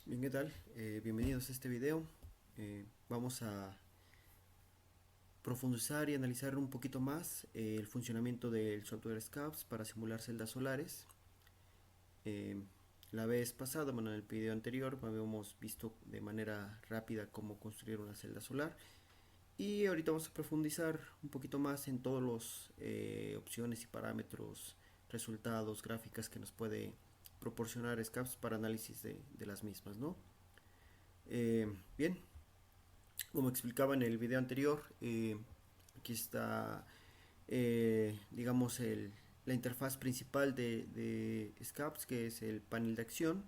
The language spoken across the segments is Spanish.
Bien, ¿qué tal? Bienvenidos a este video. Vamos a profundizar y analizar un poquito más el funcionamiento del software SCAPS para simular celdas solares. Eh, la vez pasada, bueno, en el video anterior, habíamos visto de manera rápida cómo construir una celda solar. Y ahorita vamos a profundizar un poquito más en todas las opciones y parámetros, resultados, gráficas que nos puede proporcionar SCAPS para análisis de las mismas, ¿no? Bien, como explicaba en el video anterior, aquí está, digamos, la interfaz principal de SCAPS, que es el panel de acción,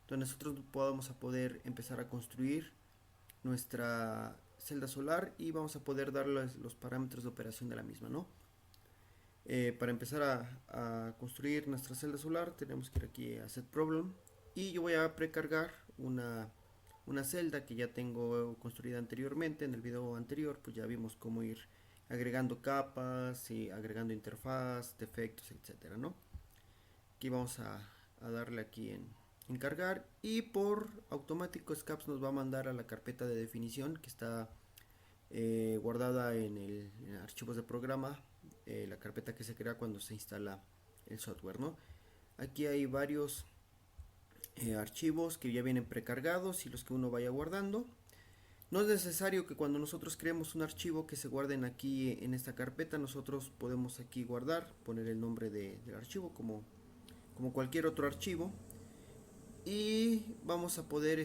donde nosotros podamos a poder empezar a construir nuestra celda solar y vamos a poder darle los parámetros de operación de la misma, ¿no? Para empezar a construir nuestra celda solar tenemos que ir aquí a Set Problem y yo voy a precargar una celda que ya tengo construida anteriormente. En el video anterior pues ya vimos cómo ir agregando capas y agregando interfaz, defectos, etcétera, ¿no? Aquí vamos a darle aquí en cargar y por automático SCAPS nos va a mandar a la carpeta de definición que está guardada en archivos de programa, la carpeta que se crea cuando se instala el software, ¿no? Aquí hay varios archivos que ya vienen precargados y los que uno vaya guardando. No es necesario que cuando nosotros creemos un archivo que se guarden aquí en esta carpeta. Nosotros podemos aquí guardar, poner el nombre del archivo como cualquier otro archivo y vamos a poder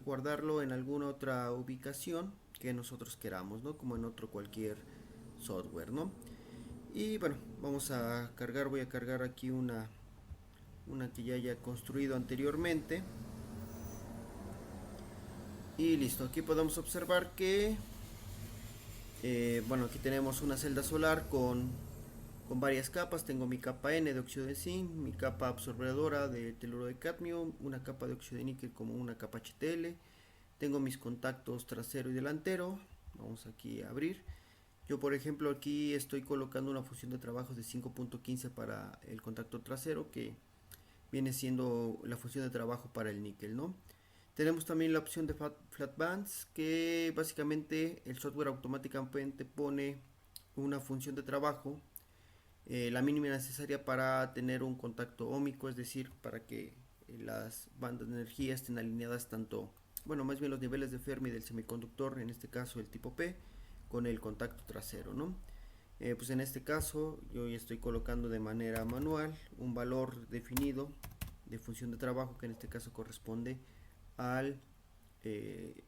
guardarlo en alguna otra ubicación que nosotros queramos, ¿no? Como en otro cualquier software, ¿no? Y bueno, vamos a cargar, voy a cargar aquí una que ya haya construido anteriormente. Y listo, aquí podemos observar que, bueno, aquí tenemos una celda solar con varias capas. Tengo mi capa N de óxido de zinc, mi capa absorbedora de teluro de cadmio, una capa de óxido de níquel como una capa HTL. Tengo mis contactos trasero y delantero. Vamos aquí a abrir. Yo por ejemplo aquí estoy colocando una función de trabajo de 5.15 para el contacto trasero, que viene siendo la función de trabajo para el níquel, ¿no? Tenemos también la opción de flat bands, que básicamente el software automáticamente pone una función de trabajo, la mínima necesaria para tener un contacto óhmico, es decir, para que las bandas de energía estén alineadas tanto, bueno, más bien los niveles de Fermi del semiconductor, en este caso el tipo P, con el contacto trasero, ¿no? Pues en este caso yo ya estoy colocando de manera manual un valor definido de función de trabajo, que en este caso corresponde al eh,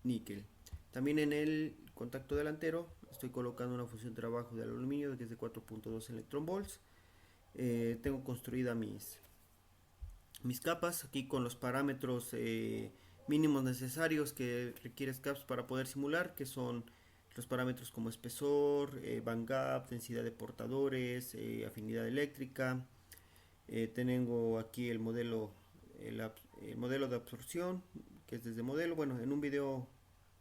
níquel. También en el contacto delantero estoy colocando una función de trabajo del aluminio que es de 4.2 electron volts. Tengo construida mis capas aquí con los parámetros mínimos necesarios que requiere SCAPS para poder simular, que son los parámetros como espesor, band gap, densidad de portadores, afinidad eléctrica. Tengo aquí el modelo de absorción, que es desde modelo. Bueno, en un video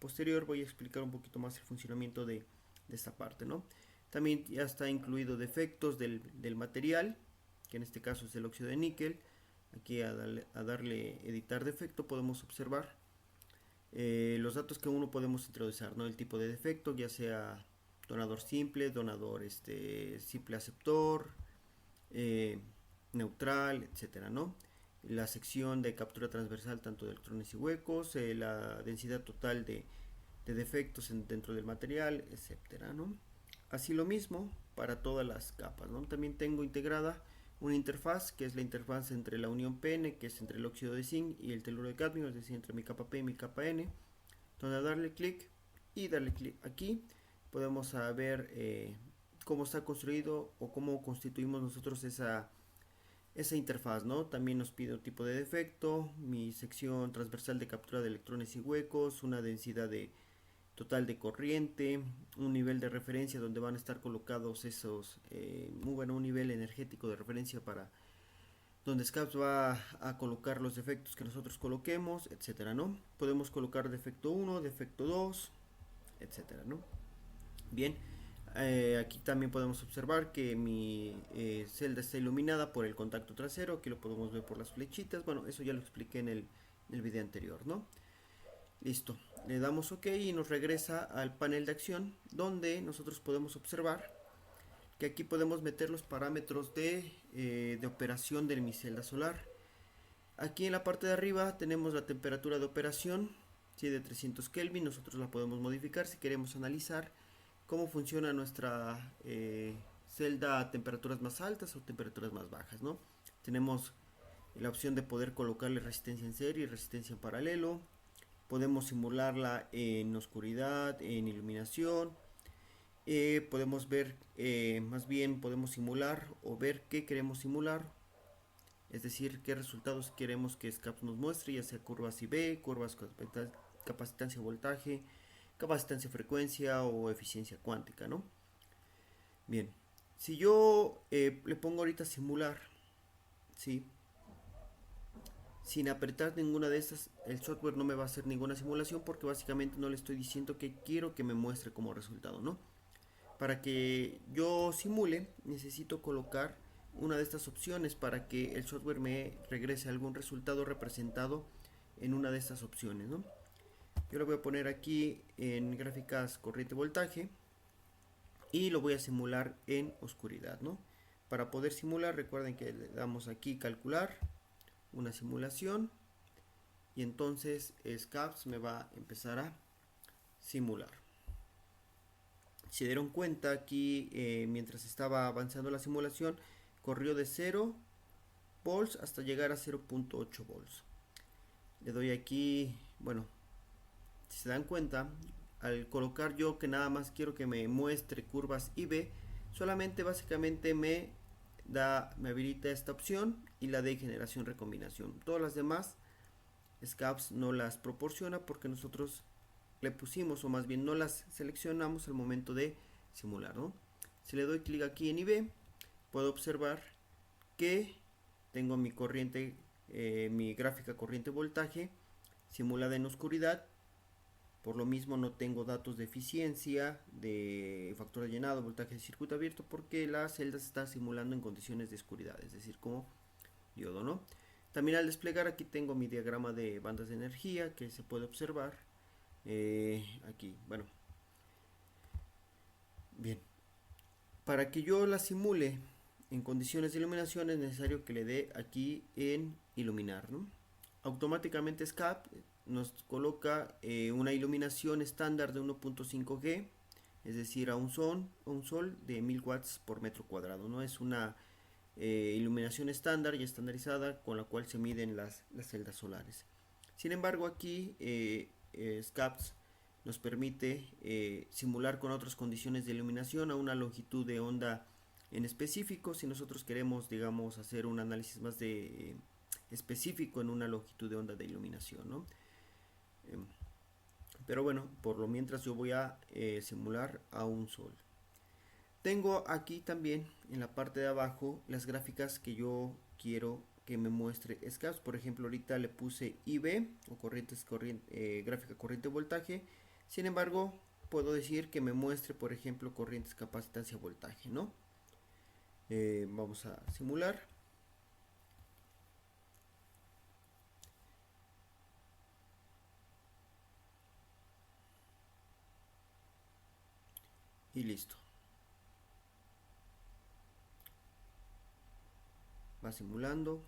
posterior voy a explicar un poquito más el funcionamiento de esta parte, ¿no? También ya está incluido defectos del material, que en este caso es el óxido de níquel. Aquí a darle editar defecto podemos observar los datos que uno podemos introducir, ¿no? El tipo de defecto, ya sea donador simple, donador simple aceptor, eh, neutral, etcétera, ¿no? La sección de captura transversal tanto de electrones y huecos, la densidad total de defectos dentro del material, etcétera, ¿no? Así lo mismo para todas las capas, ¿no? También tengo integrada una interfaz, que es la interfaz entre la unión PN, que es entre el óxido de zinc y el teluro de cadmio, es decir, entre mi capa P y mi capa N, donde a darle clic y darle clic aquí podemos ver cómo está construido o cómo constituimos nosotros esa interfaz, ¿no? También nos pide un tipo de defecto, mi sección transversal de captura de electrones y huecos, una densidad total de corriente, un nivel de referencia donde van a estar colocados esos, muy bueno, un nivel energético de referencia para donde SCAPS va a colocar los defectos que nosotros coloquemos, etcétera, ¿no? Podemos colocar defecto 1, defecto 2, etcétera, ¿no? Bien, aquí también podemos observar que mi celda está iluminada por el contacto trasero. Aquí lo podemos ver por las flechitas. Bueno, eso ya lo expliqué el video anterior, ¿no? Listo, le damos OK y nos regresa al panel de acción, donde nosotros podemos observar que aquí podemos meter los parámetros de operación de mi celda solar. Aquí en la parte de arriba tenemos la temperatura de operación, ¿sí? De 300 Kelvin. Nosotros la podemos modificar si queremos analizar cómo funciona nuestra celda a temperaturas más altas o temperaturas más bajas, ¿no? Tenemos la opción de poder colocarle resistencia en serie y resistencia en paralelo. Podemos simularla en oscuridad, en iluminación. Podemos ver, más bien podemos simular o ver qué queremos simular, es decir, qué resultados queremos que SCAPS nos muestre, ya sea curvas IB, curvas capacitancia voltaje, capacitancia frecuencia o eficiencia cuántica, ¿no? Bien, si yo le pongo ahorita simular, ¿sí? Sin apretar ninguna de estas, el software no me va a hacer ninguna simulación porque básicamente no le estoy diciendo que quiero que me muestre como resultado, ¿no? Para que yo simule, necesito colocar una de estas opciones para que el software me regrese algún resultado representado en una de estas opciones, ¿no? Yo lo voy a poner aquí en gráficas corriente voltaje y lo voy a simular en oscuridad, ¿no? Para poder simular, recuerden que le damos aquí calcular una simulación y entonces SCAPS me va a empezar a simular. Si dieron cuenta aquí, mientras estaba avanzando la simulación, corrió de 0 volts hasta llegar a 0.8 volts. Le doy aquí, bueno, si se dan cuenta, al colocar yo que nada más quiero que me muestre curvas IB, solamente básicamente me habilita esta opción y la de generación recombinación. Todas las demás SCAPS no las proporciona porque nosotros le pusimos, o más bien no las seleccionamos al momento de simular, ¿no? Si le doy clic aquí en IB, puedo observar que tengo mi corriente, mi gráfica corriente voltaje simulada en oscuridad. Por lo mismo no tengo datos de eficiencia, de factor de llenado, voltaje de circuito abierto, porque la celda se está simulando en condiciones de oscuridad, es decir, como diodo, ¿no? También al desplegar aquí tengo mi diagrama de bandas de energía que se puede observar. Aquí, bueno, bien, para que yo la simule en condiciones de iluminación es necesario que le dé aquí en iluminar, ¿no? Automáticamente SCAPS nos coloca una iluminación estándar de 1.5G, es decir, a un sol de 1000 watts por metro cuadrado, ¿no? Es una iluminación estándar y estandarizada con la cual se miden las celdas solares. Sin embargo, aquí SCAPS nos permite simular con otras condiciones de iluminación a una longitud de onda en específico. Si nosotros queremos, digamos, hacer un análisis más específico en una longitud de onda de iluminación, ¿no? Pero bueno, por lo mientras yo voy a simular a un sol. Tengo aquí también en la parte de abajo las gráficas que yo quiero que me muestre SCAPS. Por ejemplo, ahorita le puse IB o gráfica corriente voltaje. Sin embargo, puedo decir que me muestre, por ejemplo, corrientes capacitancia voltaje, ¿no? Vamos a simular. Y listo. Va simulando.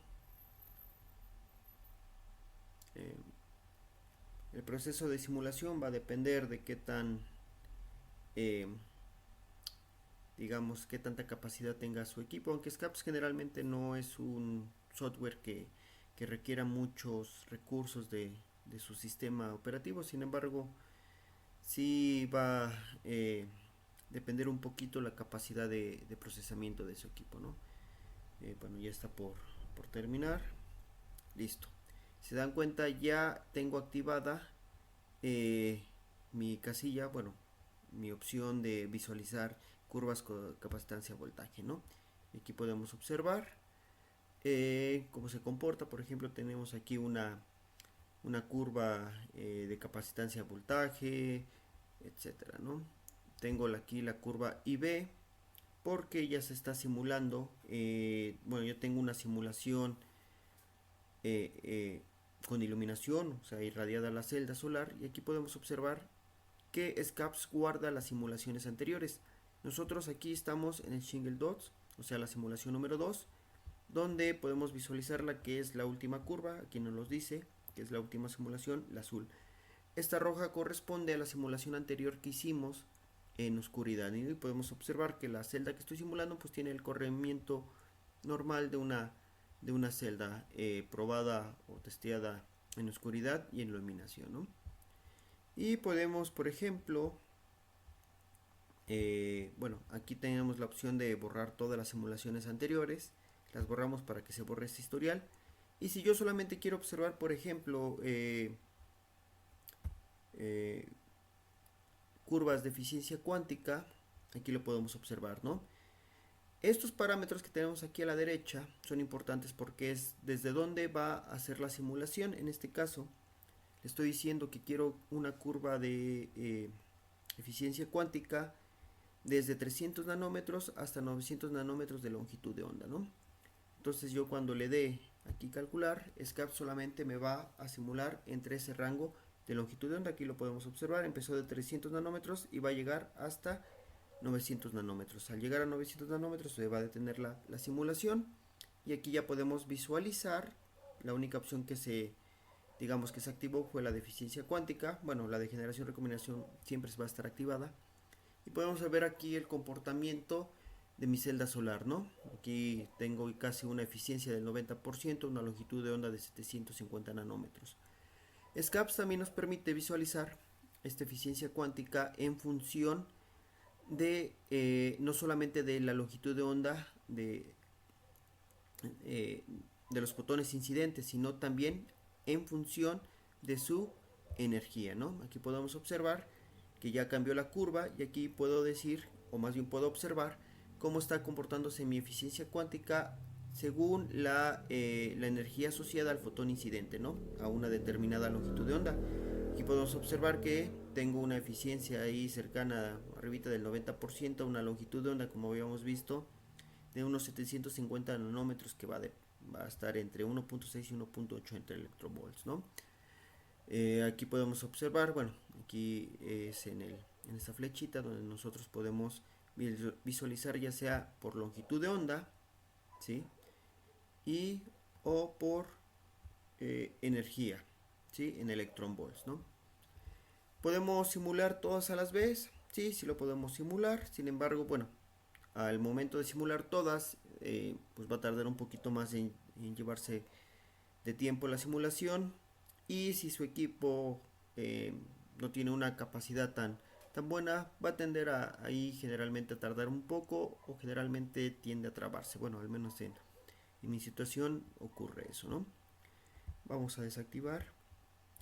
El proceso de simulación va a depender de qué tan, digamos, qué tanta capacidad tenga su equipo, aunque SCAPS generalmente no es un software que requiera muchos recursos de su sistema operativo. Sin embargo, sí va a depender un poquito la capacidad de procesamiento de su equipo, ¿no? Bueno, ya está por terminar. Listo. Si se dan cuenta, ya tengo activada mi casilla, bueno, mi opción de visualizar curvas con capacitancia voltaje, ¿no? Aquí podemos observar cómo se comporta. Por ejemplo, tenemos aquí una curva de capacitancia voltaje, etcétera, ¿no? Tengo aquí la curva IB porque ya se está simulando. Bueno, yo tengo una simulación con iluminación, o sea, irradiada la celda solar, y aquí podemos observar que SCAPS guarda las simulaciones anteriores. Nosotros aquí estamos en el Shingle Dots, o sea, la simulación número 2, donde podemos visualizar la que es la última curva, aquí nos los dice, que es la última simulación, la azul. Esta roja corresponde a la simulación anterior que hicimos en oscuridad, y podemos observar que la celda que estoy simulando pues tiene el corrimiento normal de una celda probada o testeada en oscuridad y en iluminación, ¿no? Y podemos, por ejemplo, bueno, aquí tenemos la opción de borrar todas las simulaciones anteriores. Las borramos para que se borre este historial. Y si yo solamente quiero observar, por ejemplo, curvas de eficiencia cuántica, aquí lo podemos observar, ¿no? Estos parámetros que tenemos aquí a la derecha son importantes porque es desde dónde va a hacer la simulación. En este caso, le estoy diciendo que quiero una curva de eficiencia cuántica desde 300 nanómetros hasta 900 nanómetros de longitud de onda, ¿no? Entonces yo cuando le dé aquí calcular, SCAPS solamente me va a simular entre ese rango de longitud de onda. Aquí lo podemos observar, empezó de 300 nanómetros y va a llegar hasta 900 nanómetros. Al llegar a 900 nanómetros se va a detener la simulación, y aquí ya podemos visualizar la única opción que se, digamos que se activó fue la de eficiencia cuántica. Bueno, la de generación recombinación siempre va a estar activada, y podemos ver aquí el comportamiento de mi celda solar, ¿no? Aquí tengo casi una eficiencia del 90%, una longitud de onda de 750 nanómetros. SCAPS también nos permite visualizar esta eficiencia cuántica en función de no solamente de la longitud de onda de los fotones incidentes, sino también en función de su energía, ¿no? Aquí podemos observar que ya cambió la curva, y aquí puedo decir, o más bien puedo observar cómo está comportándose mi eficiencia cuántica según la energía asociada al fotón incidente, ¿no? A una determinada longitud de onda. Aquí podemos observar que tengo una eficiencia ahí cercana, arribita del 90%, una longitud de onda, como habíamos visto, de unos 750 nanómetros, que va a estar entre 1.6 y 1.8 entre electrovolts, ¿no? Aquí podemos observar, bueno, aquí es en esta flechita donde nosotros podemos visualizar ya sea por longitud de onda, ¿sí? Y o por energía, ¿sí? En electron volts, ¿no? ¿Podemos simular todas a las vez? Sí, sí lo podemos simular. Sin embargo, bueno, al momento de simular todas, pues va a tardar un poquito más en llevarse de tiempo la simulación. Y si su equipo no tiene una capacidad tan buena, va a tender ahí generalmente a tardar un poco, o generalmente tiende a trabarse. Bueno, al menos en mi situación ocurre eso, ¿no? Vamos a desactivar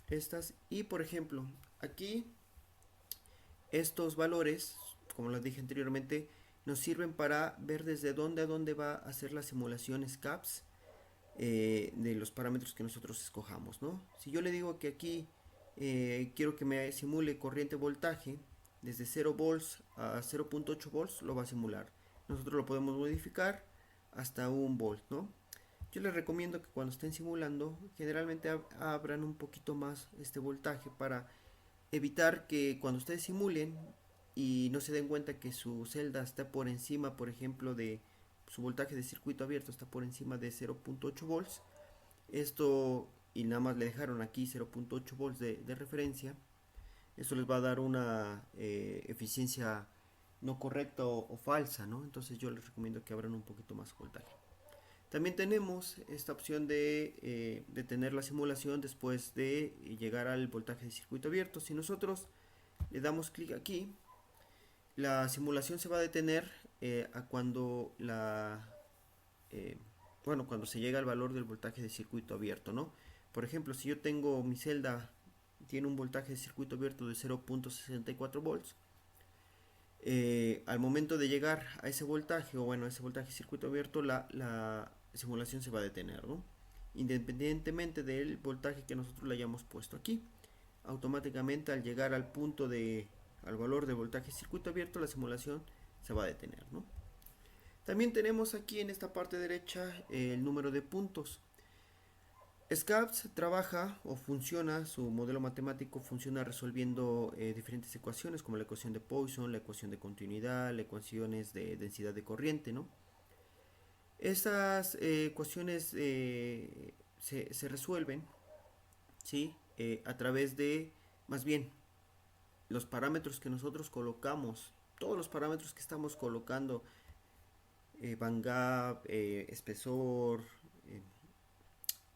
estas, y por ejemplo aquí estos valores, como les dije anteriormente, nos sirven para ver desde dónde a dónde va a hacer la simulación SCAPS de los parámetros que nosotros escojamos, ¿no? Si yo le digo que aquí quiero que me simule corriente voltaje desde 0 volts a 0.8 volts, lo va a simular. Nosotros lo podemos modificar hasta 1 volt, ¿no? Yo les recomiendo que cuando estén simulando, generalmente abran un poquito más este voltaje para evitar que cuando ustedes simulen y no se den cuenta que su celda está por encima, por ejemplo, de su voltaje de circuito abierto está por encima de 0.8 volts, esto, y nada más le dejaron aquí 0.8 volts de referencia, eso les va a dar una eficiencia no correcta o falsa, ¿no? Entonces yo les recomiendo que abran un poquito más voltaje. También tenemos esta opción de detener la simulación después de llegar al voltaje de circuito abierto. Si nosotros le damos clic aquí, la simulación se va a detener a cuando cuando se llega al valor del voltaje de circuito abierto, ¿no? Por ejemplo, si yo tengo mi celda tiene un voltaje de circuito abierto de 0.64 volts, al momento de llegar a ese voltaje, o bueno, a ese voltaje de circuito abierto, la simulación se va a detener, ¿no? Independientemente del voltaje que nosotros le hayamos puesto aquí. Automáticamente al llegar al punto al valor de voltaje de circuito abierto, la simulación se va a detener, ¿no? También tenemos aquí en esta parte derecha el número de puntos. SCAPS trabaja o funciona, su modelo matemático funciona resolviendo diferentes ecuaciones como la ecuación de Poisson, la ecuación de continuidad, las ecuaciones de densidad de corriente, ¿no? Estas ecuaciones se resuelven, ¿sí? A través de, más bien, los parámetros que nosotros colocamos, todos los parámetros que estamos colocando, band gap, espesor, eh,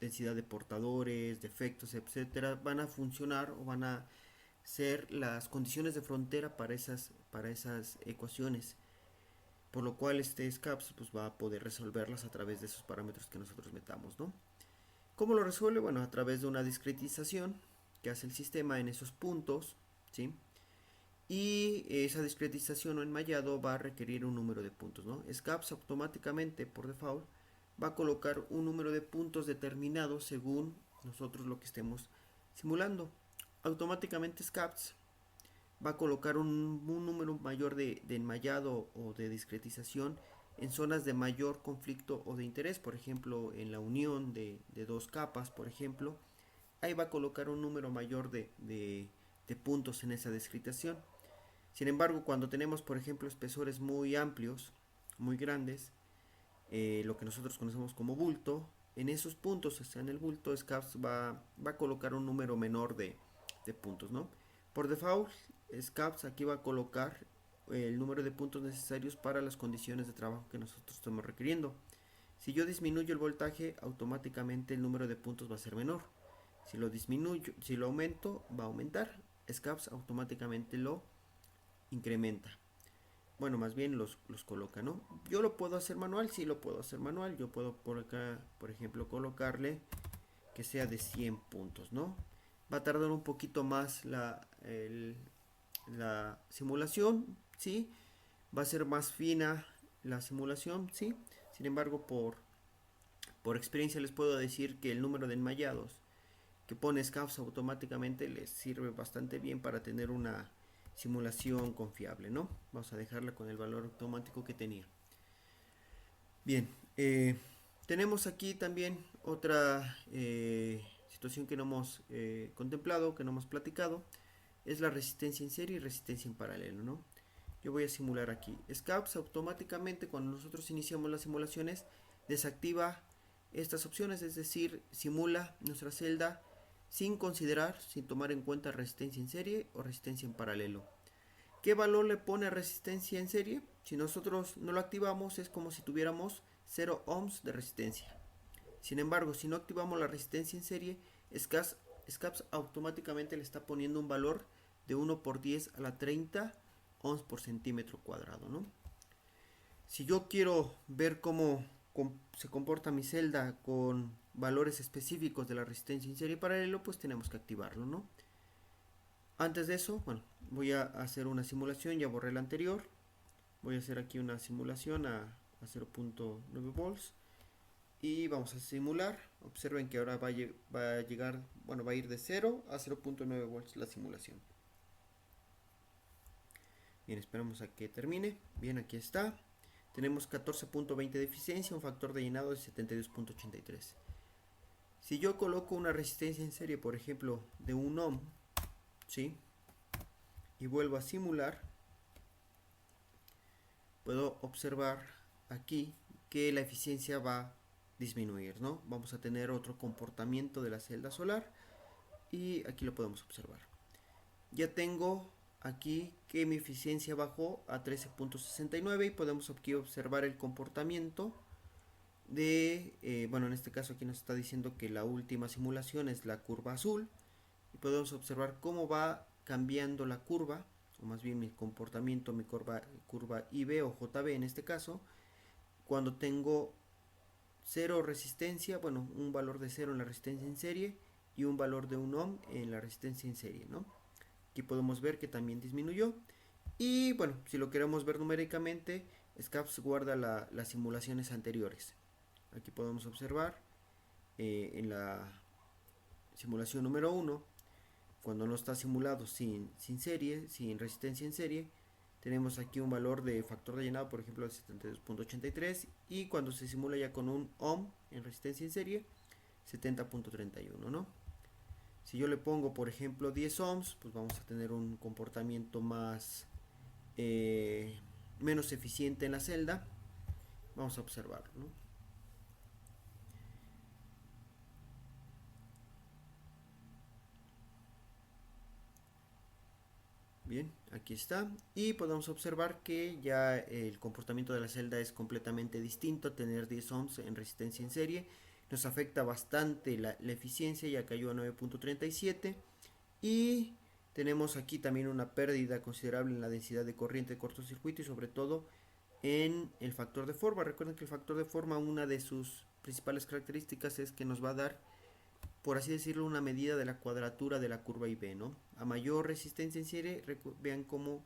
densidad de portadores, defectos, etcétera, van a funcionar o van a ser las condiciones de frontera para esas ecuaciones. Por lo cual este SCAPS pues, va a poder resolverlas a través de esos parámetros que nosotros metamos, ¿no? ¿Cómo lo resuelve? Bueno, a través de una discretización que hace el sistema en esos puntos, ¿sí? Y esa discretización o enmallado va a requerir un número de puntos, ¿no? SCAPS automáticamente, por default, va a colocar un número de puntos determinado según nosotros lo que estemos simulando. Automáticamente SCAPS va a colocar un número mayor de enmallado o de discretización en zonas de mayor conflicto o de interés, por ejemplo, en la unión de dos capas, por ejemplo, ahí va a colocar un número mayor de puntos en esa discretización. Sin embargo, cuando tenemos, por ejemplo, espesores muy amplios, muy grandes, lo que nosotros conocemos como bulto, en esos puntos, o sea, en el bulto, SCAPS va a colocar un número menor de puntos, ¿no? Por default, SCAPS aquí va a colocar el número de puntos necesarios para las condiciones de trabajo que nosotros estamos requiriendo. Si yo disminuyo el voltaje, automáticamente el número de puntos va a ser menor. Si lo disminuyo, si lo aumento, va a aumentar. SCAPS automáticamente lo incrementa. Bueno, más bien los coloca, ¿no? Yo lo puedo hacer manual, sí lo puedo hacer manual. Yo puedo por acá, por ejemplo, colocarle que sea de 100 puntos, ¿no? Va a tardar un poquito más la simulación, ¿sí? Va a ser más fina la simulación, ¿sí? Sin embargo, por experiencia les puedo decir que el número de enmallados que pone SCAPS automáticamente les sirve bastante bien para tener una simulación confiable, ¿no? Vamos a dejarla con el valor automático que tenía. Bien, tenemos aquí también otra situación que no hemos contemplado, que no hemos platicado, es la resistencia en serie y resistencia en paralelo, ¿no? Yo voy a simular aquí. SCAPS automáticamente cuando nosotros iniciamos las simulaciones desactiva estas opciones, es decir, simula nuestra celda sin considerar, sin tomar en cuenta resistencia en serie o resistencia en paralelo. ¿Qué valor le pone resistencia en serie? Si nosotros no lo activamos es como si tuviéramos 0 ohms de resistencia. Sin embargo, si no activamos la resistencia en serie, SCAPS automáticamente le está poniendo un valor de 1 por 10 a la 30 ohms por centímetro cuadrado, ¿no? Si yo quiero ver cómo se comporta mi celda con valores específicos de la resistencia en serie paralelo, pues tenemos que activarlo, ¿no? Antes de eso, bueno, voy a hacer una simulación, ya borré la anterior. Voy a hacer aquí una simulación a 0.9 volts y vamos a simular. Observen que ahora va a llegar, bueno, va a ir de 0 a 0.9 volts la simulación. Bien, esperamos a que termine. Bien, aquí está. Tenemos 14.20 de eficiencia, un factor de llenado de 72.83. Si yo coloco una resistencia en serie, por ejemplo, de 1 ohm, ¿sí? Y vuelvo a simular, puedo observar aquí que la eficiencia va a disminuir, ¿no? Vamos a tener otro comportamiento de la celda solar y aquí lo podemos observar. Ya tengo aquí que mi eficiencia bajó a 13.69 y podemos aquí observar el comportamiento de, bueno, en este caso aquí nos está diciendo que la última simulación es la curva azul y podemos observar cómo va cambiando la curva, o más bien mi comportamiento, mi curva IB o JB en este caso, cuando tengo cero resistencia, bueno, un valor de 0 en la resistencia en serie y un valor de 1 ohm en la resistencia en serie, ¿no? Aquí podemos ver que también disminuyó. Y bueno, si lo queremos ver numéricamente, SCAPS guarda las simulaciones anteriores. Aquí podemos observar en la simulación número 1, cuando no está simulado sin serie, sin resistencia en serie, tenemos aquí un valor de factor de llenado, por ejemplo, de 72.83, y cuando se simula ya con un ohm en resistencia en serie, 70.31, ¿no? Si yo le pongo, por ejemplo, 10 ohms, pues vamos a tener un comportamiento menos eficiente en la celda. Vamos a observarlo, ¿no? Bien, aquí está. Y podemos observar que ya el comportamiento de la celda es completamente distinto. Tener 10 ohms en resistencia en serie nos afecta bastante la eficiencia, ya cayó a 9.37. Y tenemos aquí también una pérdida considerable en la densidad de corriente de cortocircuito y sobre todo en el factor de forma. Recuerden que el factor de forma, una de sus principales características es que nos va a dar, por así decirlo, una medida de la cuadratura de la curva IB, ¿no? A mayor resistencia en serie, vean cómo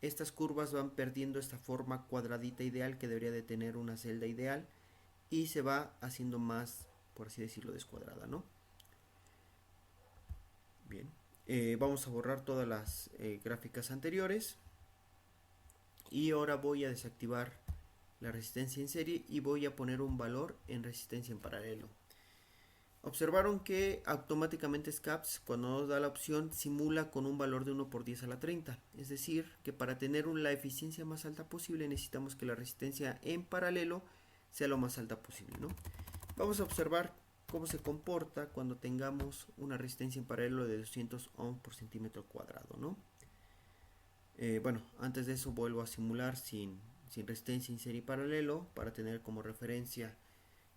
estas curvas van perdiendo esta forma cuadradita ideal que debería de tener una celda ideal y se va haciendo más, por así decirlo, descuadrada, ¿no? Bien, vamos a borrar todas las gráficas anteriores y ahora voy a desactivar la resistencia en serie y voy a poner un valor en resistencia en paralelo. Observaron que automáticamente SCAPS, cuando nos da la opción, simula con un valor de 1 por 10 a la 30. Es decir, que para tener la eficiencia más alta posible necesitamos que la resistencia en paralelo sea lo más alta posible, ¿no? Vamos a observar cómo se comporta cuando tengamos una resistencia en paralelo de 200 ohms por centímetro cuadrado, ¿no? Bueno, antes de eso vuelvo a simular sin resistencia en serie y paralelo para tener como referencia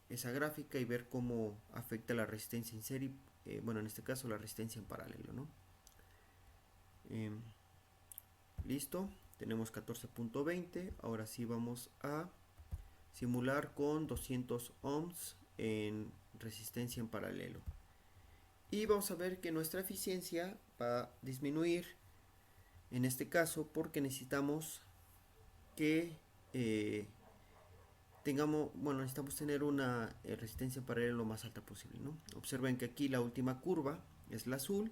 esa gráfica y ver cómo afecta la resistencia en serie, bueno, en este caso la resistencia en paralelo, ¿no? Listo, tenemos 14.20. Ahora sí vamos a simular con 200 ohms en resistencia en paralelo y vamos a ver que nuestra eficiencia va a disminuir en este caso porque necesitamos que necesitamos tener una resistencia en paralelo lo más alta posible, ¿no? Observen que aquí la última curva es la azul.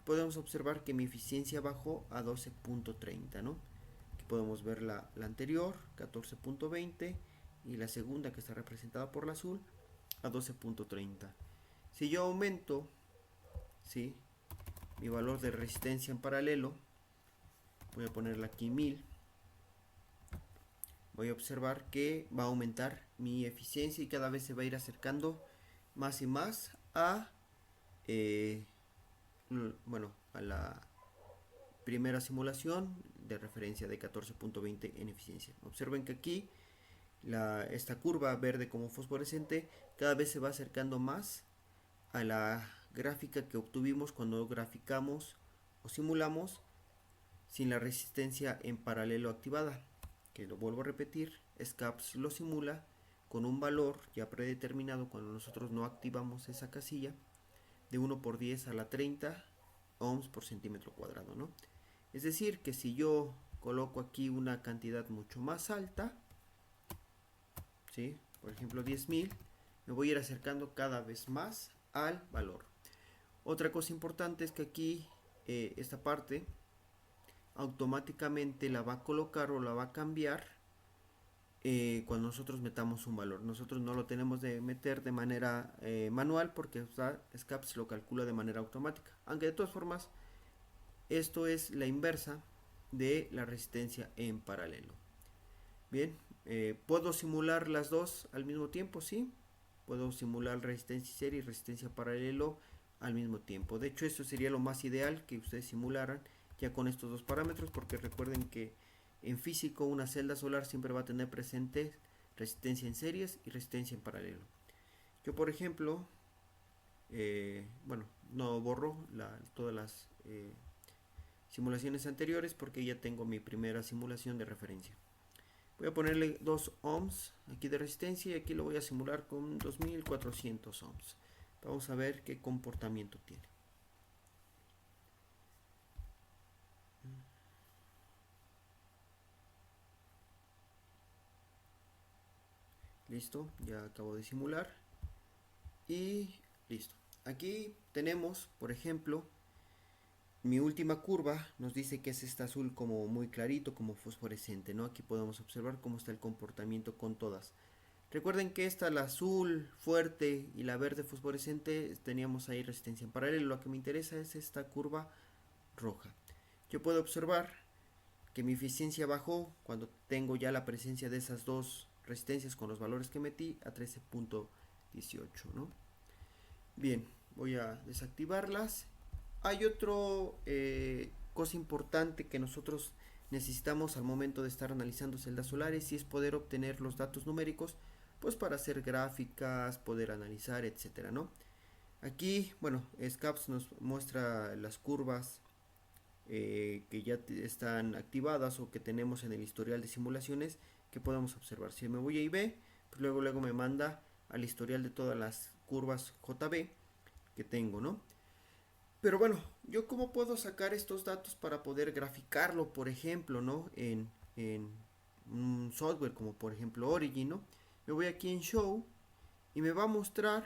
Podemos observar que mi eficiencia bajó a 12.30, ¿no? Aquí podemos ver la anterior, 14.20, y la segunda, que está representada por la azul, a 12.30. Si yo aumento, ¿sí?, mi valor de resistencia en paralelo, voy a ponerla aquí 1000, voy a observar que va a aumentar mi eficiencia y cada vez se va a ir acercando más y más a a la primera simulación de referencia de 14.20 en eficiencia. Observen que aquí esta curva verde como fosforescente cada vez se va acercando más a la gráfica que obtuvimos cuando graficamos o simulamos sin la resistencia en paralelo activada, que lo vuelvo a repetir, SCAPS lo simula con un valor ya predeterminado cuando nosotros no activamos esa casilla de 1 por 10 a la 30 ohms por centímetro cuadrado, ¿no? Es decir, que si yo coloco aquí una cantidad mucho más alta, ¿sí?, por ejemplo 10.000, me voy a ir acercando cada vez más al valor. Otra cosa importante es que aquí esta parte automáticamente la va a colocar o la va a cambiar cuando nosotros metamos un valor. Nosotros no lo tenemos de meter de manera manual porque SCAPS lo calcula de manera automática. Aunque de todas formas, esto es la inversa de la resistencia en paralelo. Bien, ¿puedo simular las dos al mismo tiempo? Sí, puedo simular resistencia en serie y resistencia paralelo al mismo tiempo. De hecho, eso sería lo más ideal, que ustedes simularan ya con estos dos parámetros, porque recuerden que en físico una celda solar siempre va a tener presente resistencia en series y resistencia en paralelo. Yo, por ejemplo, no borro todas las simulaciones anteriores porque ya tengo mi primera simulación de referencia. Voy a ponerle 2 ohms aquí de resistencia y aquí lo voy a simular con 2400 ohms. Vamos a ver qué comportamiento tiene. Listo, ya acabo de simular y listo. Aquí tenemos, por ejemplo, mi última curva nos dice que es este azul como muy clarito, como fosforescente, ¿no? Aquí podemos observar cómo está el comportamiento con todas. Recuerden que esta, la azul fuerte y la verde fosforescente, teníamos ahí resistencia en paralelo. Lo que me interesa es esta curva roja. Yo puedo observar que mi eficiencia bajó cuando tengo ya la presencia de esas dos resistencias con los valores que metí a 13.18, ¿no? Bien, voy a desactivarlas. Hay otro cosa importante que nosotros necesitamos al momento de estar analizando celdas solares, y es poder obtener los datos numéricos, pues para hacer gráficas, poder analizar, etcétera, ¿no? Aquí, bueno, SCAPS nos muestra las curvas que ya están activadas o que tenemos en el historial de simulaciones que podemos observar. Si me voy a IB, pues luego me manda al historial de todas las curvas JB que tengo, ¿no? Pero bueno, yo cómo puedo sacar estos datos para poder graficarlo, por ejemplo, ¿no? En un software como por ejemplo Origin, ¿no? Me voy aquí en Show y me va a mostrar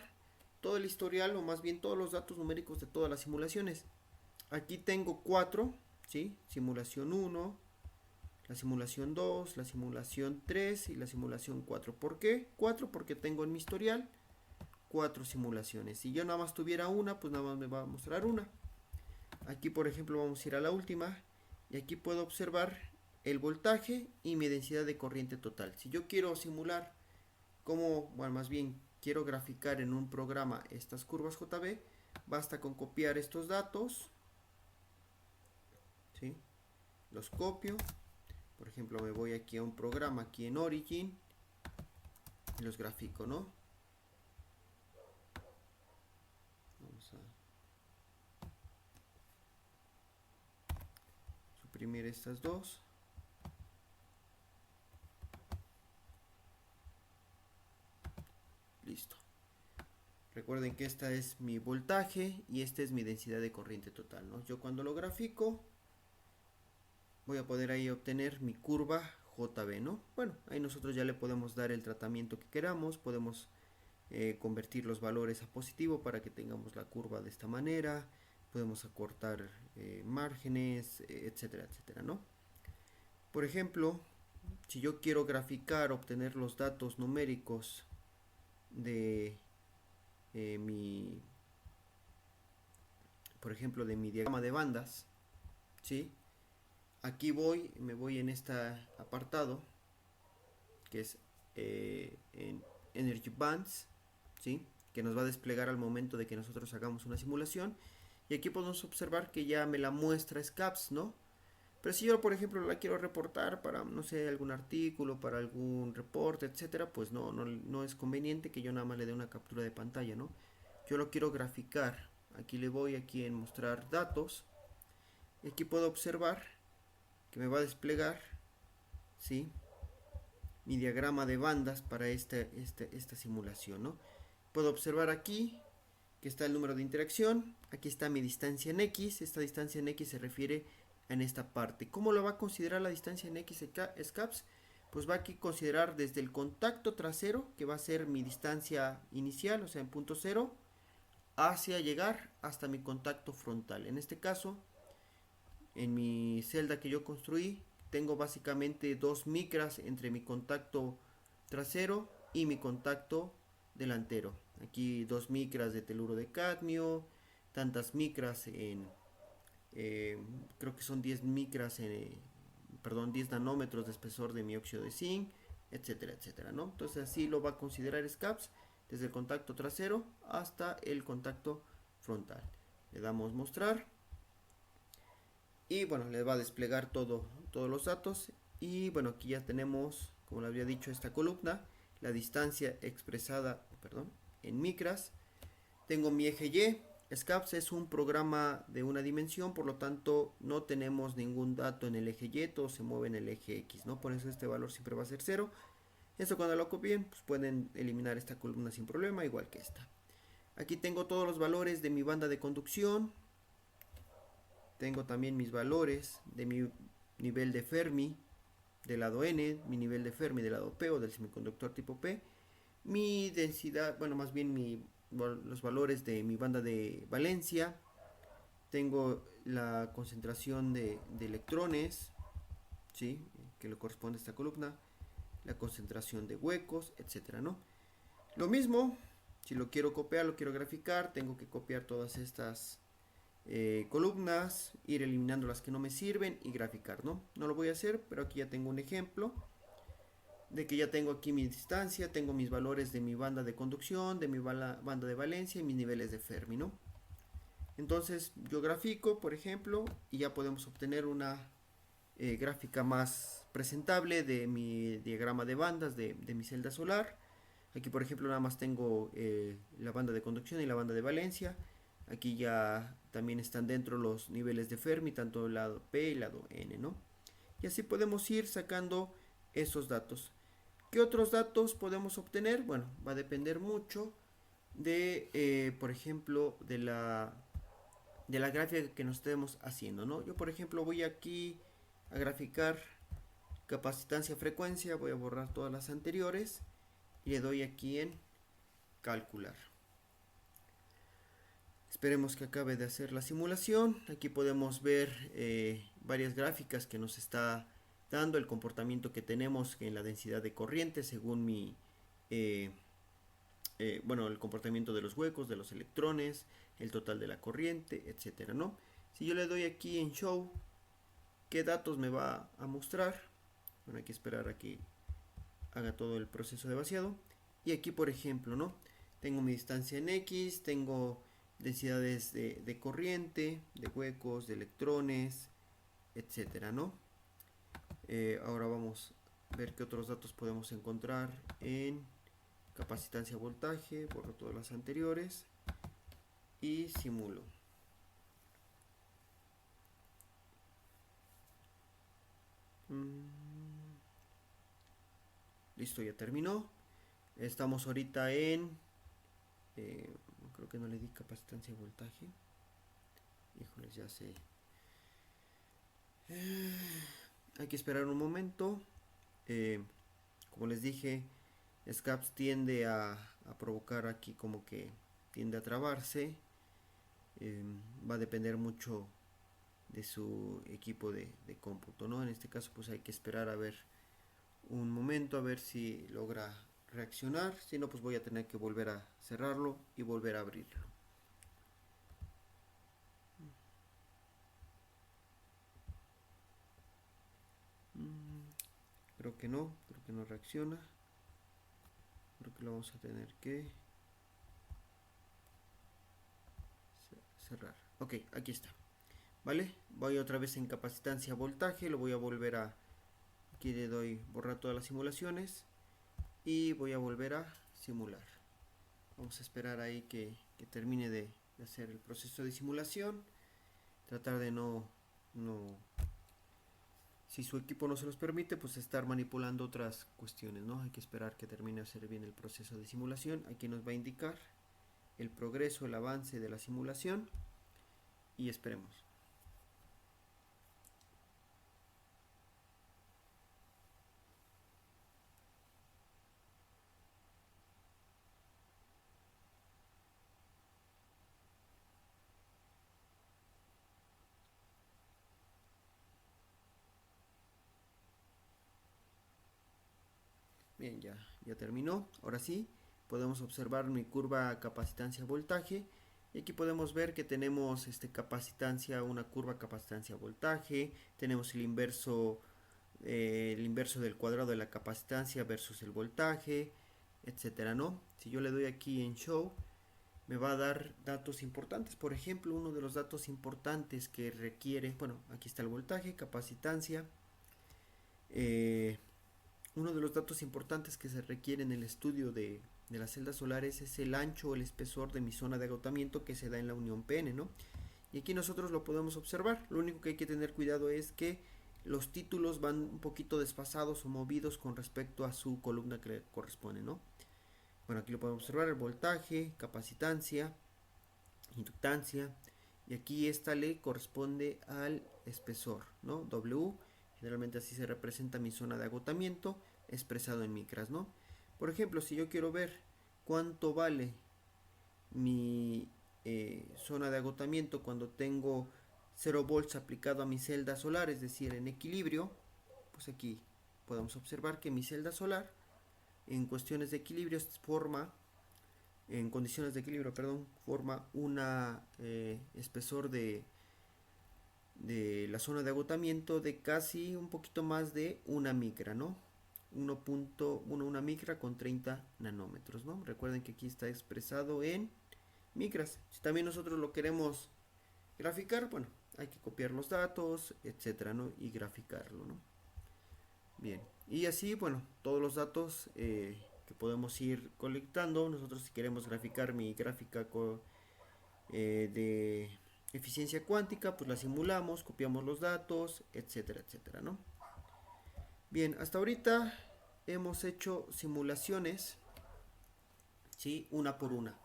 todo el historial, o más bien todos los datos numéricos de todas las simulaciones. Aquí tengo 4, ¿sí? Simulación 1, la simulación 2, la simulación 3 y la simulación 4. ¿Por qué? 4 porque tengo en mi historial 4 simulaciones. Si yo nada más tuviera una, pues nada más me va a mostrar una. Aquí por ejemplo vamos a ir a la última y aquí puedo observar el voltaje y mi densidad de corriente total. Si yo quiero simular como, bueno, más bien quiero graficar en un programa estas curvas JB, basta con copiar estos datos, ¿sí? Los copio. Por ejemplo, me voy aquí a un programa aquí en Origin y los grafico, ¿no? Vamos a suprimir estas dos. Listo. Recuerden que esta es mi voltaje y esta es mi densidad de corriente total, ¿no? Yo cuando lo grafico voy a poder ahí obtener mi curva JB, ¿no? Bueno, ahí nosotros ya le podemos dar el tratamiento que queramos, podemos convertir los valores a positivo para que tengamos la curva de esta manera, podemos acortar márgenes, etcétera, etcétera, ¿no? Por ejemplo, si yo quiero graficar, obtener los datos numéricos de mi, por ejemplo, de mi diagrama de bandas, ¿sí? Aquí me voy en este apartado que es en Energy Bands, ¿sí? Que nos va a desplegar al momento de que nosotros hagamos una simulación, y aquí podemos observar que ya me la muestra SCAPS, ¿no? Pero si yo por ejemplo la quiero reportar para, no sé, algún artículo, para algún reporte, etcétera, pues no es conveniente que yo nada más le dé una captura de pantalla, ¿no? Yo lo quiero graficar. Aquí le voy aquí en mostrar datos y aquí puedo observar que me va a desplegar, ¿sí? Mi diagrama de bandas para esta simulación, ¿no? Puedo observar aquí que está el número de interacción, aquí está mi distancia en X, esta distancia en X se refiere en esta parte. ¿Cómo lo va a considerar la distancia en X SCAPS? Pues va aquí a considerar desde el contacto trasero, que va a ser mi distancia inicial, o sea en punto cero, hacia llegar hasta mi contacto frontal. En este caso, en mi celda que yo construí, tengo básicamente 2 micras entre mi contacto trasero y mi contacto delantero. Aquí 2 micras de teluro de cadmio, tantas micras en, creo que son 10 micras en, perdón, 10 nanómetros de espesor de mi óxido de zinc, etcétera, etcétera, ¿no? Entonces así lo va a considerar SCAPS desde el contacto trasero hasta el contacto frontal. Le damos mostrar y bueno, le va a desplegar todos los datos. Y bueno, aquí ya tenemos, como le había dicho, esta columna, la distancia expresada, perdón, en micras. Tengo mi eje Y. SCAPS es un programa de una dimensión, por lo tanto no tenemos ningún dato en el eje Y, todo se mueve en el eje X, ¿no? Por eso este valor siempre va a ser 0. Esto cuando lo copien, pues pueden eliminar esta columna sin problema, igual que esta. Aquí tengo todos los valores de mi banda de conducción. Tengo también mis valores de mi nivel de Fermi del lado N, mi nivel de Fermi del lado P o del semiconductor tipo P, mi densidad, bueno, más bien los valores de mi banda de valencia. Tengo la concentración de electrones, ¿sí? Que le corresponde a esta columna. la concentración de huecos, etcétera, ¿no? Lo mismo, si lo quiero copiar, lo quiero graficar, tengo que copiar todas estas columnas, ir eliminando las que no me sirven y graficar, ¿no? No lo voy a hacer, pero aquí ya tengo un ejemplo de que ya tengo aquí mi distancia, tengo mis valores de mi banda de conducción, de mi banda de valencia y mis niveles de Fermi, ¿no? Entonces yo grafico, por ejemplo, y ya podemos obtener una gráfica más presentable de mi diagrama de bandas de mi celda solar. Aquí, por ejemplo, nada más tengo la banda de conducción y la banda de valencia. Aquí ya también están dentro los niveles de Fermi, tanto el lado P y el lado N, ¿no? Y así podemos ir sacando esos datos. ¿Qué otros datos podemos obtener? Bueno, va a depender mucho de, por ejemplo, de la gráfica que nos estemos haciendo, ¿no? Yo, por ejemplo, voy aquí a graficar capacitancia frecuencia, voy a borrar todas las anteriores y le doy aquí en calcular. Esperemos que acabe de hacer la simulación. Aquí podemos ver varias gráficas que nos está dando el comportamiento que tenemos en la densidad de corriente según mi bueno, el comportamiento de los huecos, de los electrones, el total de la corriente, etcétera, ¿no? Si yo le doy aquí en Show, ¿qué datos me va a mostrar? Bueno, hay que esperar a que haga todo el proceso de vaciado. Y aquí, por ejemplo, ¿no? Tengo mi distancia en X, tengo densidades de corriente, de huecos, de electrones, etcétera, ¿no? Ahora vamos a ver qué otros datos podemos encontrar en capacitancia voltaje, borro todas las anteriores y simulo. Listo, ya terminó. Estamos ahorita en creo que no le di capacitancia voltaje. Híjoles, ya sé. Hay que esperar un momento. Como les dije, SCAPS tiende a provocar aquí como que tiende a trabarse. Va a depender mucho de su equipo de cómputo, ¿no? En este caso pues hay que esperar a ver un momento a ver si logra reaccionar, si no pues voy a tener que volver a cerrarlo y volver a abrirlo. Creo que no reacciona, creo que lo vamos a tener que cerrar. Ok, aquí está. Vale, voy otra vez en capacitancia voltaje, lo voy a volver a, aquí le doy borrar todas las simulaciones y voy a volver a simular. Vamos a esperar ahí que termine de hacer el proceso de simulación, tratar de no, si su equipo no se los permite, pues estar manipulando otras cuestiones, ¿no? Hay que esperar que termine de hacer bien el proceso de simulación. Aquí nos va a indicar el progreso, el avance de la simulación y esperemos. Bien, ya terminó. Ahora sí, podemos observar mi curva capacitancia voltaje. Y aquí podemos ver que tenemos capacitancia, una curva capacitancia voltaje. Tenemos el inverso del cuadrado de la capacitancia versus el voltaje, etcétera, ¿no? Si yo le doy aquí en Show, me va a dar datos importantes. Por ejemplo, uno de los datos importantes que requiere, bueno, aquí está el voltaje, capacitancia. Uno de los datos importantes que se requiere en el estudio de las celdas solares es el ancho o el espesor de mi zona de agotamiento que se da en la unión PN, ¿no? Y aquí nosotros lo podemos observar. Lo único que hay que tener cuidado es que los títulos van un poquito desfasados o movidos con respecto a su columna que le corresponde, ¿no? Bueno, aquí lo podemos observar, el voltaje, capacitancia, inductancia, y aquí esta le corresponde al espesor, ¿no? W, generalmente así se representa mi zona de agotamiento expresado en micras, ¿no? Por ejemplo, si yo quiero ver cuánto vale mi zona de agotamiento cuando tengo 0 volts aplicado a mi celda solar, es decir, en equilibrio, pues aquí podemos observar que mi celda solar en cuestiones de equilibrio forma, en condiciones de equilibrio, perdón, forma una espesor de la zona de agotamiento de casi un poquito más de una micra, ¿no? 1.1, una micra con 30 nanómetros, ¿no? Recuerden que aquí está expresado en micras. Si también nosotros lo queremos graficar, bueno, hay que copiar los datos, etcétera, ¿no? Y graficarlo, ¿no? Bien, y así, bueno, todos los datos que podemos ir colectando. Nosotros, si queremos graficar mi gráfica de eficiencia cuántica, pues la simulamos, copiamos los datos, etcétera, etcétera, ¿no? Bien, hasta ahorita hemos hecho simulaciones, ¿sí? Una por una.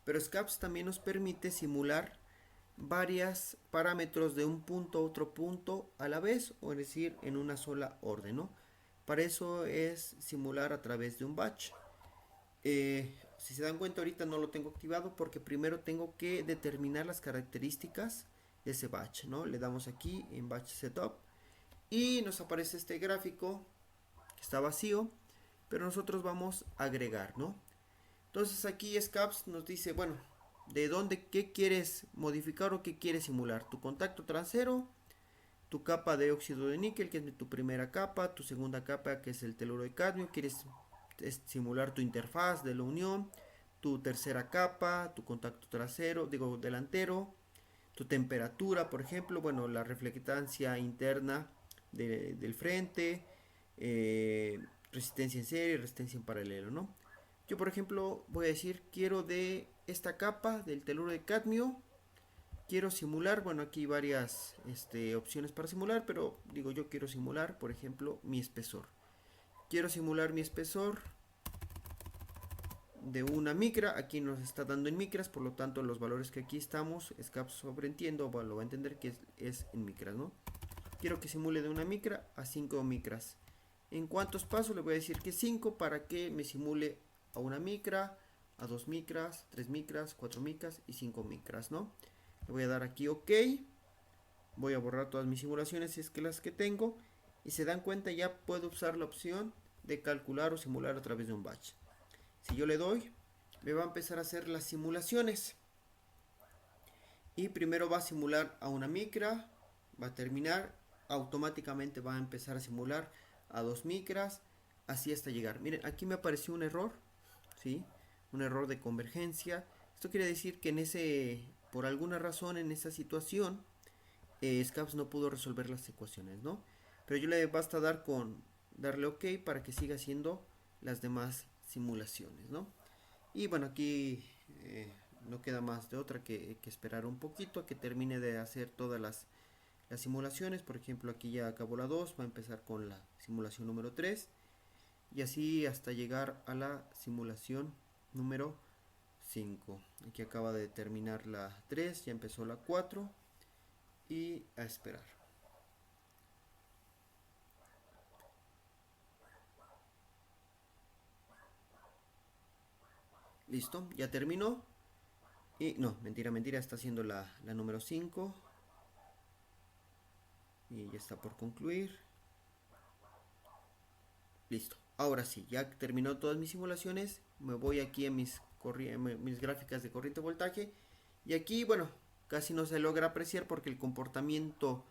Pero SCAPS también nos permite simular varios parámetros de un punto a otro punto a la vez, o es decir, en una sola orden, ¿no? Para eso es simular a través de un batch. Si se dan cuenta, ahorita no lo tengo activado porque primero tengo que determinar las características de ese batch, ¿no? Le damos aquí en batch setup y nos aparece este gráfico que está vacío, pero nosotros vamos a agregar, ¿no? Entonces aquí SCAPS nos dice, bueno, de dónde, qué quieres modificar o qué quieres simular. Tu contacto trasero, tu capa de óxido de níquel, que es tu primera capa, tu segunda capa, que es el teluro de cadmio, quieres simular tu interfaz de la unión, tu tercera capa, tu contacto trasero, digo delantero, tu temperatura, por ejemplo, bueno, la reflectancia interna del frente, resistencia en serie, resistencia en paralelo, ¿no? Yo, por ejemplo, voy a decir, quiero de esta capa del teluro de cadmio, quiero simular, bueno, aquí hay varias opciones para simular, pero digo, yo quiero simular, por ejemplo, mi espesor. Quiero simular mi espesor de una micra, aquí nos está dando en micras, por lo tanto los valores que aquí estamos, SCAPS sobreentiendo, bueno, lo va a entender que es en micras, ¿no? Quiero que simule de una micra a 5 micras. ¿En cuántos pasos? Le voy a decir que 5 para que me simule a una micra, a 2 micras, 3 micras, 4 micras y 5 micras, ¿no? Le voy a dar aquí OK. Voy a borrar todas mis simulaciones si es que las que tengo. Y se dan cuenta, ya puedo usar la opción de calcular o simular a través de un batch. Si yo le doy, me va a empezar a hacer las simulaciones. Y primero va a simular a una micra, va a terminar, automáticamente va a empezar a simular a 2 micras, así hasta llegar. Miren, aquí me apareció un error, ¿sí? Un error de convergencia. Esto quiere decir que por alguna razón en esa situación, SCAPS no pudo resolver las ecuaciones, ¿no? Pero yo le basta darle OK para que siga haciendo las demás simulaciones, ¿no? Y bueno, aquí no queda más de otra que esperar un poquito a que termine de hacer todas las simulaciones. Por ejemplo, aquí ya acabó la 2, va a empezar con la simulación número 3 y así hasta llegar a la simulación número 5. Aquí acaba de terminar la 3, ya empezó la 4 y a esperar. Listo, ya terminó. Y no, mentira, está haciendo la número 5. Y ya está por concluir. Listo. Ahora sí, ya terminó todas mis simulaciones. Me voy aquí a mis gráficas de corriente voltaje. Y aquí, bueno, casi no se logra apreciar porque el comportamiento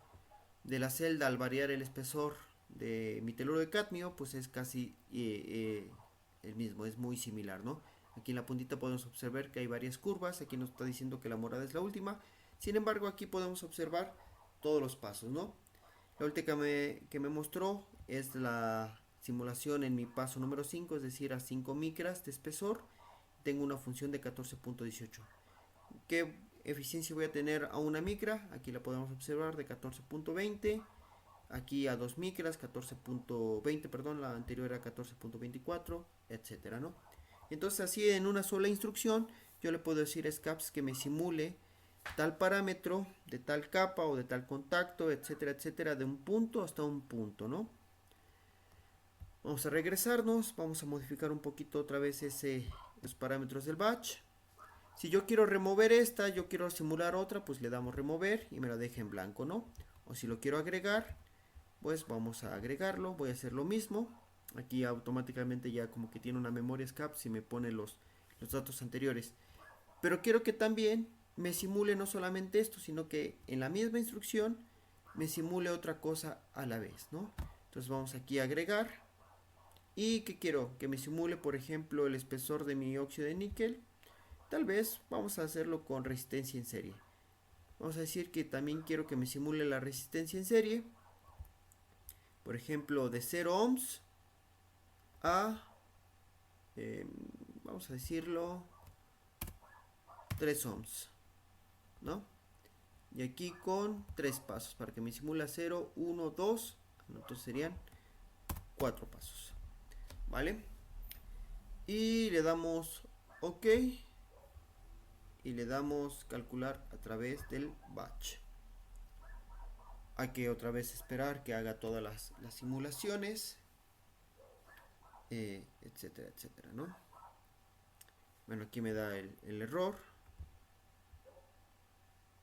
de la celda al variar el espesor de mi teluro de cadmio, pues es casi el mismo, es muy similar, ¿no? Aquí en la puntita podemos observar que hay varias curvas. Aquí nos está diciendo que la morada es la última. Sin embargo, aquí podemos observar todos los pasos, ¿no? La última que me mostró es la simulación en mi paso número 5, es decir, a 5 micras de espesor. Tengo una función de 14.18. ¿Qué eficiencia voy a tener a una micra? Aquí la podemos observar de 14.20. Aquí a 2 micras, 14.20, perdón, la anterior era 14.24, etcétera, ¿no? Entonces así en una sola instrucción yo le puedo decir a SCAPS que me simule tal parámetro de tal capa o de tal contacto, etcétera, etcétera, de un punto hasta un punto, ¿no? Vamos a regresarnos, vamos a modificar un poquito otra vez los parámetros del batch. Si yo quiero remover esta, yo quiero simular otra, pues le damos remover y me la deja en blanco, ¿no? O si lo quiero agregar, pues vamos a agregarlo. Voy a hacer lo mismo. Aquí automáticamente ya como que tiene una memoria SCAP si me pone los datos anteriores. Pero quiero que también me simule no solamente esto, sino que en la misma instrucción me simule otra cosa a la vez, ¿no? Entonces vamos aquí a agregar. ¿Y qué quiero? Que me simule, por ejemplo, el espesor de mi óxido de níquel. Tal vez vamos a hacerlo con resistencia en serie. Vamos a decir que también quiero que me simule la resistencia en serie. Por ejemplo, de 0 ohms a, vamos a decirlo, 3 ohms, ¿no? Y aquí con 3 pasos para que me simula 0, 1, 2. Entonces serían 4 pasos, ¿vale? Y le damos OK. Y le damos calcular a través del batch. Hay que otra vez esperar que haga todas las simulaciones, etcétera, etcétera, ¿no? Bueno, aquí me da el error.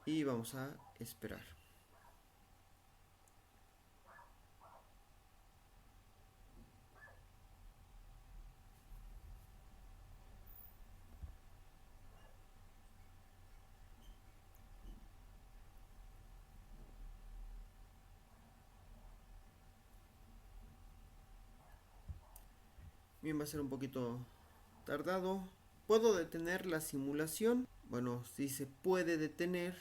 Y vamos a esperar. Bien, va a ser un poquito tardado. ¿Puedo detener la simulación? Bueno, sí se puede detener,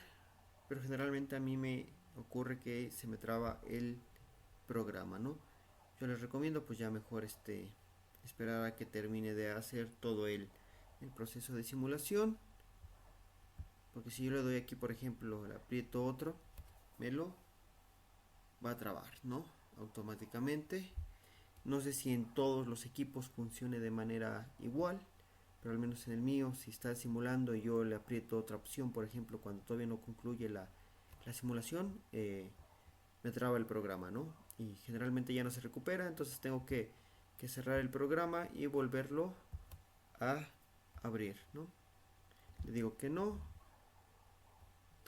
pero generalmente a mí me ocurre que se me traba el programa, ¿no? Yo les recomiendo pues ya mejor esperar a que termine de hacer todo el proceso de simulación, porque si yo le doy aquí, por ejemplo, le aprieto otro, me lo va a trabar, ¿no? Automáticamente. No sé si en todos los equipos funcione de manera igual, pero al menos en el mío, si está simulando y yo le aprieto otra opción, por ejemplo, cuando todavía no concluye la simulación, me traba el programa, ¿no? Y generalmente ya no se recupera, entonces tengo que cerrar el programa y volverlo a abrir, ¿no? Le digo que no,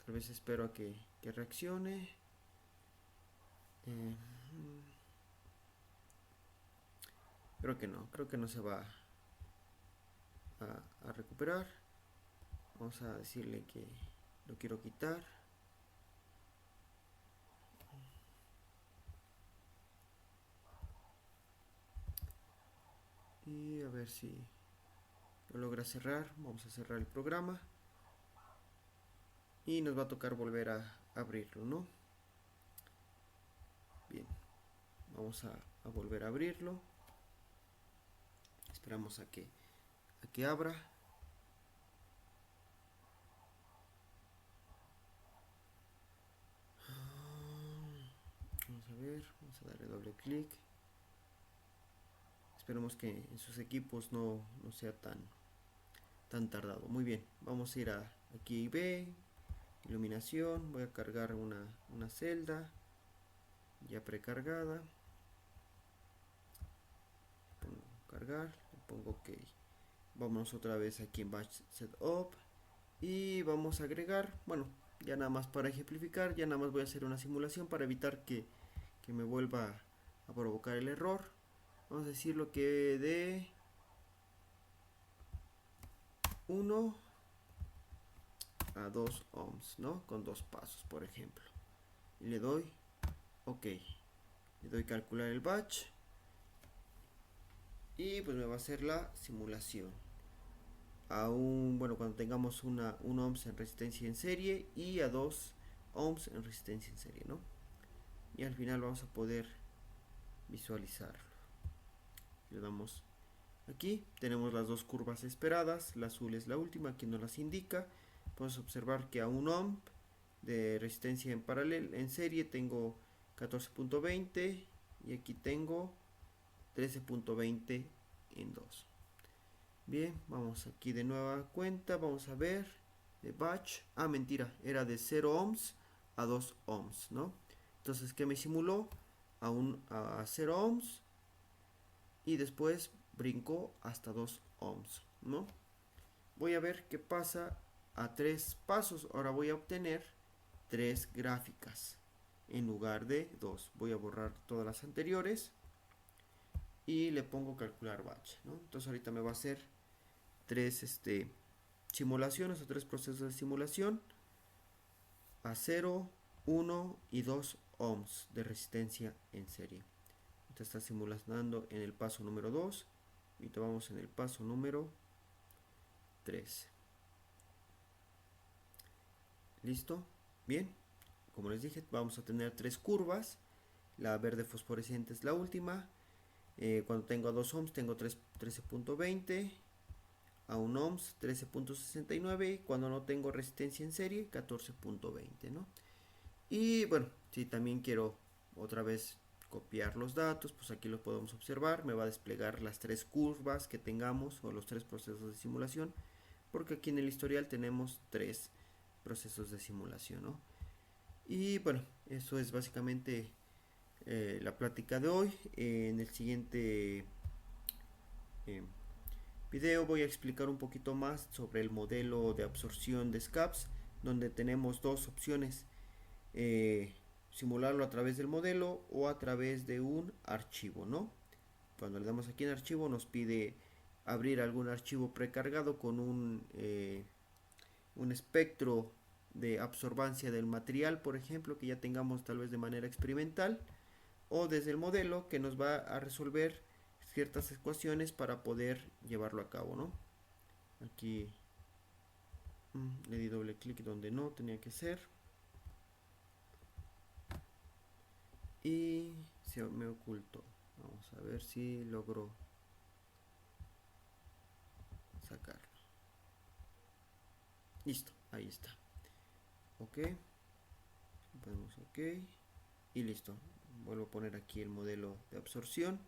tal vez espero a que reaccione. Creo que no se va a recuperar. Vamos a decirle que lo quiero quitar. Y a ver si lo logra cerrar. Vamos a cerrar el programa. Y nos va a tocar volver a abrirlo, ¿no? Bien. Vamos a volver a abrirlo. Esperamos a que abra. Vamos a ver. Vamos a darle doble clic. Esperemos que en sus equipos no sea tan tardado. Muy bien. Vamos a ir aquí B. Iluminación. Voy a cargar una celda ya precargada. Pongo cargar. Le pongo OK. Vamos otra vez aquí en Batch Setup. Y vamos a agregar. Bueno, ya nada más para ejemplificar. Ya nada más voy a hacer una simulación para evitar que me vuelva a provocar el error. Vamos a decirlo que de 1 a 2 ohms, ¿no? Con 2 pasos, por ejemplo. Y le doy OK. Le doy calcular el batch. Y pues me va a hacer la simulación. Bueno, cuando tengamos 1 ohms en resistencia en serie y a 2 ohms en resistencia en serie, ¿no? Y al final vamos a poder visualizarlo. Le damos aquí, tenemos las dos curvas esperadas, la azul es la última, aquí nos las indica. Podemos observar que a 1 ohm de resistencia en paralelo, en serie, tengo 14.20 y aquí tengo 13.20 en 2. Bien, vamos aquí de nueva cuenta, vamos a ver de batch. Mentira, era de 0 ohms a 2 ohms, ¿no? Entonces, ¿qué me simuló? A 0 ohms y después brincó hasta 2 ohms, ¿no? Voy a ver qué pasa a 3 pasos. Ahora voy a obtener 3 gráficas. en lugar de 2. Voy a borrar todas las anteriores y le pongo calcular batch, ¿no? Entonces ahorita me va a hacer 3 simulaciones o 3 procesos de simulación a 0, 1 y 2 ohms de resistencia en serie. Entonces está simulando en el paso número 2 y vamos en el paso número 3. ¿Listo? Bien, como les dije, vamos a tener 3 curvas. La verde fosforescente es la última. Cuando tengo a 2 ohms tengo 13.20, a 1 ohms 13.69 y cuando no tengo resistencia en serie 14.20, ¿no? Y bueno, si también quiero otra vez copiar los datos, pues aquí lo podemos observar. Me va a desplegar las 3 curvas que tengamos o los 3 procesos de simulación, porque aquí en el historial tenemos 3 procesos de simulación, ¿no? Y bueno, eso es básicamente la plática de hoy. En el siguiente video voy a explicar un poquito más sobre el modelo de absorción de SCAPS, donde tenemos dos opciones: simularlo a través del modelo o a través de un archivo, ¿no? Cuando le damos aquí en archivo nos pide abrir algún archivo precargado con un espectro de absorbancia del material, por ejemplo, que ya tengamos tal vez de manera experimental, o desde el modelo que nos va a resolver ciertas ecuaciones para poder llevarlo a cabo, ¿no? Aquí le di doble clic donde no tenía que ser y se me ocultó. Vamos a ver si logro sacarlo. Listo, ahí está. Ok, ponemos ok y listo. Vuelvo a poner aquí el modelo de absorción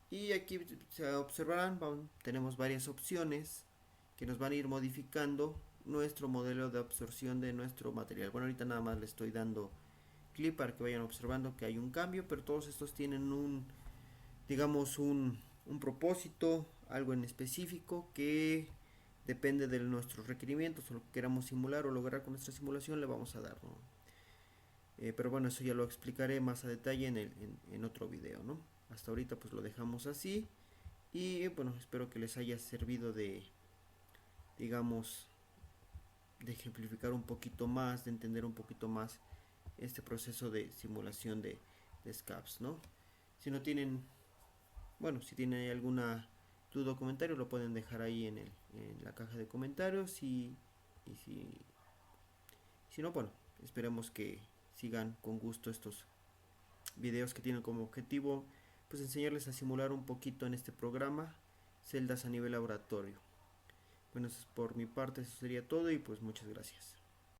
y aquí se observarán, tenemos varias opciones que nos van a ir modificando nuestro modelo de absorción de nuestro material. Bueno, ahorita nada más le estoy dando clic para que vayan observando que hay un cambio, pero todos estos tienen digamos un propósito, algo en específico que depende de nuestros requerimientos o lo que queramos simular o lograr con nuestra simulación le vamos a dar, ¿no? Pero bueno, eso ya lo explicaré más a detalle en otro video, ¿no? Hasta ahorita pues lo dejamos así y bueno, espero que les haya servido de, digamos, de ejemplificar un poquito más, de entender un poquito más este proceso de simulación de SCAPS, ¿no? Si no tienen, bueno, si tienen alguna duda o comentario lo pueden dejar ahí en la caja de comentarios y si no, bueno, esperemos que sigan con gusto estos videos que tienen como objetivo pues enseñarles a simular un poquito en este programa celdas a nivel laboratorio. Bueno, eso es por mi parte, eso sería todo y pues muchas gracias.